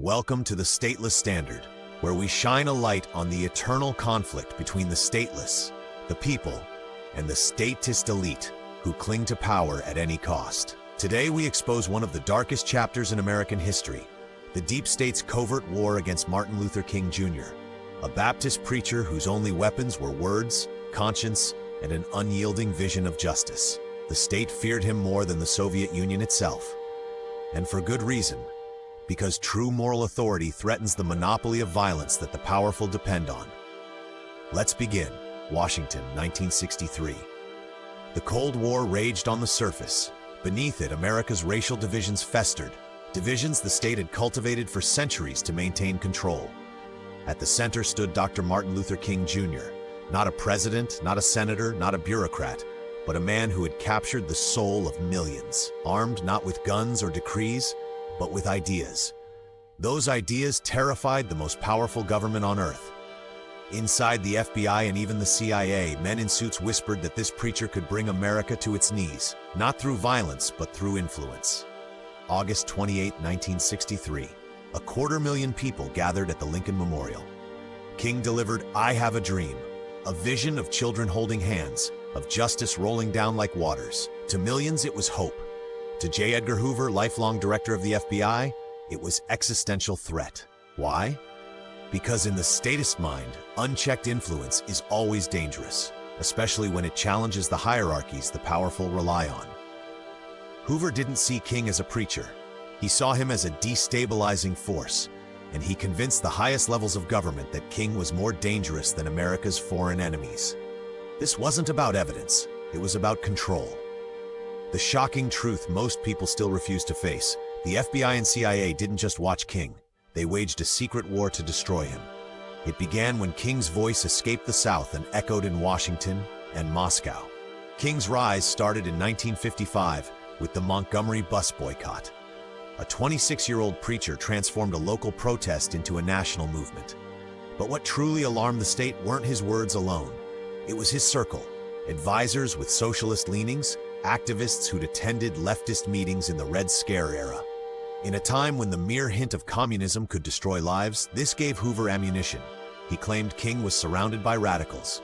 Welcome to the Stateless Standard, where we shine a light on the eternal conflict between the stateless, the people, and the statist elite who cling to power at any cost. Today we expose one of the darkest chapters in American history, the deep state's covert war against Martin Luther King Jr., a Baptist preacher whose only weapons were words, conscience, and an unyielding vision of justice. The state feared him more than the Soviet Union itself. And for good reason, because true moral authority threatens the monopoly of violence that the powerful depend on. Let's begin. Washington, 1963. The Cold War raged on the surface. Beneath it, America's racial divisions festered, divisions the state had cultivated for centuries to maintain control. At the center stood Dr. Martin Luther King Jr., not a president, not a senator, not a bureaucrat, but a man who had captured the soul of millions, armed not with guns or decrees, but with ideas. Those ideas terrified the most powerful government on earth. Inside the FBI and even the CIA, men in suits whispered that this preacher could bring America to its knees, not through violence, but through influence. August 28, 1963. 250,000 people gathered at the Lincoln Memorial. King delivered "I Have a Dream," a vision of children holding hands, of justice rolling down like waters. To millions, it was hope. To J. Edgar Hoover, lifelong director of the FBI, it was existential threat. Why? Because in the statist mind, unchecked influence is always dangerous, especially when it challenges the hierarchies the powerful rely on. Hoover didn't see King as a preacher. He saw him as a destabilizing force, and he convinced the highest levels of government that King was more dangerous than America's foreign enemies. This wasn't about evidence, it was about control. The shocking truth most people still refuse to face: the FBI and CIA didn't just watch King, they waged a secret war to destroy him. It began when King's voice escaped the South and echoed in Washington and Moscow. King's rise started in 1955 with the Montgomery bus boycott. A 26-year-old preacher transformed a local protest into a national movement. But what truly alarmed the state weren't his words alone. It was his circle, advisors with socialist leanings, activists who'd attended leftist meetings in the Red Scare era. In a time when the mere hint of communism could destroy lives, this gave Hoover ammunition. He claimed King was surrounded by radicals.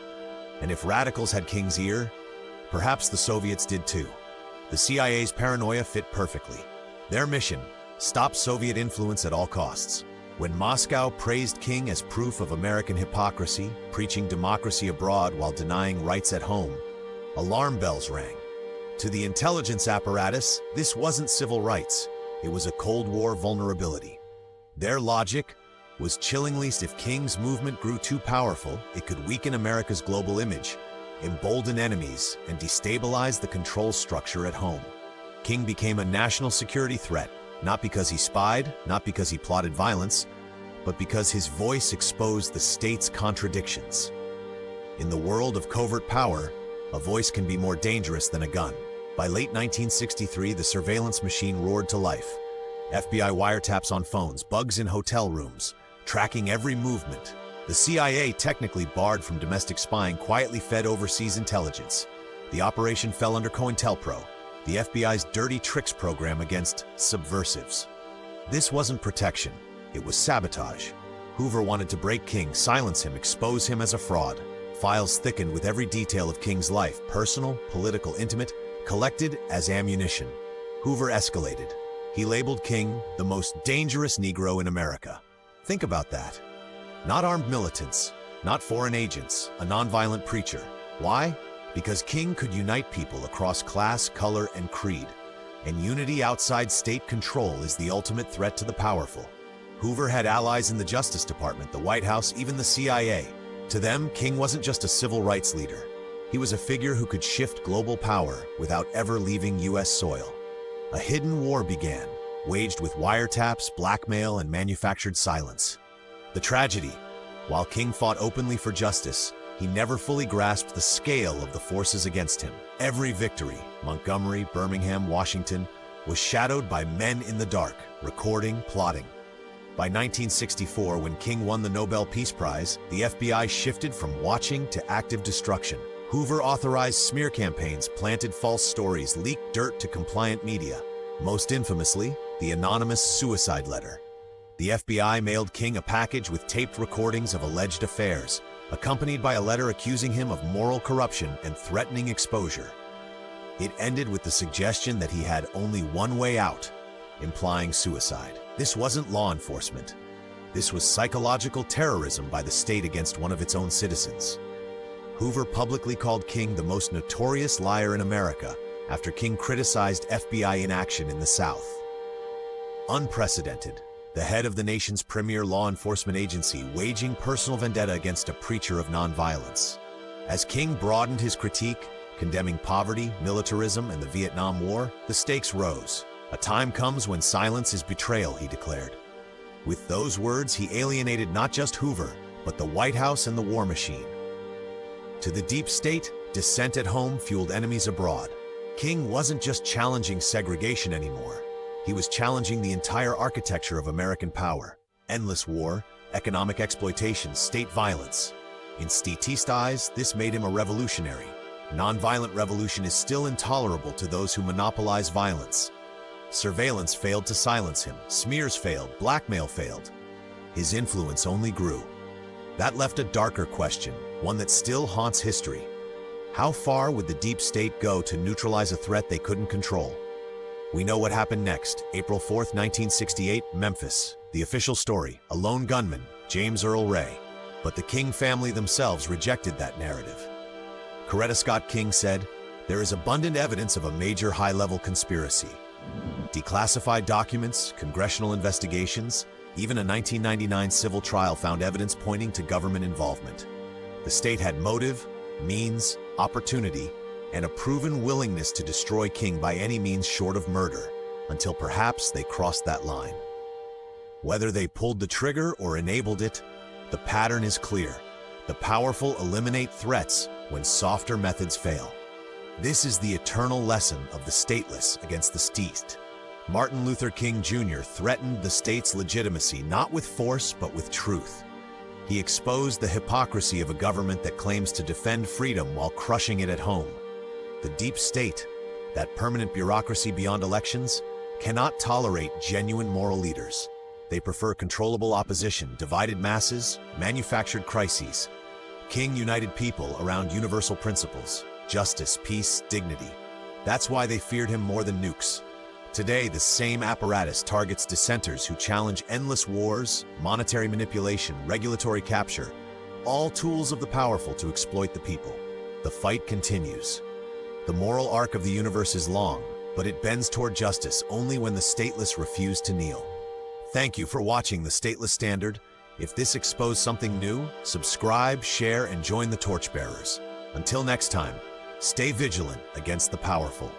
And if radicals had King's ear, perhaps the Soviets did too. The CIA's paranoia fit perfectly. Their mission: stop Soviet influence at all costs. When Moscow praised King as proof of American hypocrisy, preaching democracy abroad while denying rights at home, alarm bells rang. To the intelligence apparatus, this wasn't civil rights. It was a Cold War vulnerability. Their logic was chillingly if King's movement grew too powerful, it could weaken America's global image, embolden enemies, and destabilize the control structure at home. King became a national security threat, not because he spied, not because he plotted violence, but because his voice exposed the state's contradictions. In the world of covert power, a voice can be more dangerous than a gun. By late 1963, the surveillance machine roared to life. FBI wiretaps on phones, bugs in hotel rooms, tracking every movement. The CIA, technically barred from domestic spying, quietly fed overseas intelligence. The operation fell under COINTELPRO, the FBI's dirty tricks program against subversives. This wasn't protection, it was sabotage. Hoover wanted to break King, silence him, expose him as a fraud. Files thickened with every detail of King's life, personal, political, intimate, collected as ammunition. Hoover escalated. He labeled King the most dangerous Negro in America. Think about that. Not armed militants, not foreign agents, a nonviolent preacher. Why? Because King could unite people across class, color, and creed. And unity outside state control is the ultimate threat to the powerful. Hoover had allies in the Justice Department, the White House, even the CIA. To them, King wasn't just a civil rights leader. He was a figure who could shift global power without ever leaving U.S. soil. A hidden war began, waged with wiretaps, blackmail, and manufactured silence. The tragedy: while King fought openly for justice, he never fully grasped the scale of the forces against him. Every victory, Montgomery, Birmingham, Washington, was shadowed by men in the dark, recording, plotting. By 1964, when King won the Nobel Peace Prize, the FBI shifted from watching to active destruction. Hoover authorized smear campaigns, planted false stories, leaked dirt to compliant media. Most infamously, the anonymous suicide letter. The FBI mailed King a package with taped recordings of alleged affairs, accompanied by a letter accusing him of moral corruption and threatening exposure. It ended with the suggestion that he had only one way out, implying suicide. This wasn't law enforcement. This was psychological terrorism by the state against one of its own citizens. Hoover publicly called King the most notorious liar in America after King criticized FBI inaction in the South. Unprecedented. The head of the nation's premier law enforcement agency waging personal vendetta against a preacher of nonviolence. As King broadened his critique, condemning poverty, militarism, and the Vietnam War, the stakes rose. A time comes when silence is betrayal, he declared. With those words, he alienated not just Hoover, but the White House and the war machine. To the deep state, dissent at home fueled enemies abroad. King wasn't just challenging segregation anymore. He was challenging the entire architecture of American power. Endless war, economic exploitation, state violence. In statist eyes, this made him a revolutionary. Nonviolent revolution is still intolerable to those who monopolize violence. Surveillance failed to silence him. Smears failed. Blackmail failed. His influence only grew. That left a darker question, one that still haunts history. How far would the deep state go to neutralize a threat they couldn't control? We know what happened next. April 4th, 1968, Memphis. The official story, a lone gunman, James Earl Ray. But the King family themselves rejected that narrative. Coretta Scott King said, "There is abundant evidence of a major high-level conspiracy. Declassified documents, congressional investigations, even a 1999 civil trial found evidence pointing to government involvement. The state had motive, means, opportunity, and a proven willingness to destroy King by any means short of murder, until perhaps they crossed that line. Whether they pulled the trigger or enabled it, the pattern is clear. The powerful eliminate threats when softer methods fail. This is the eternal lesson of the stateless against the state. Martin Luther King Jr. threatened the state's legitimacy not with force but with truth. He exposed the hypocrisy of a government that claims to defend freedom while crushing it at home. The deep state, that permanent bureaucracy beyond elections, cannot tolerate genuine moral leaders. They prefer controllable opposition, divided masses, manufactured crises. King united people around universal principles: justice, peace, dignity. That's why they feared him more than nukes. Today, the same apparatus targets dissenters who challenge endless wars, monetary manipulation, regulatory capture, all tools of the powerful to exploit the people. The fight continues. The moral arc of the universe is long, but it bends toward justice only when the stateless refuse to kneel. Thank you for watching The Stateless Standard. If this exposed something new, subscribe, share, and join the torchbearers. Until next time, stay vigilant against the powerful.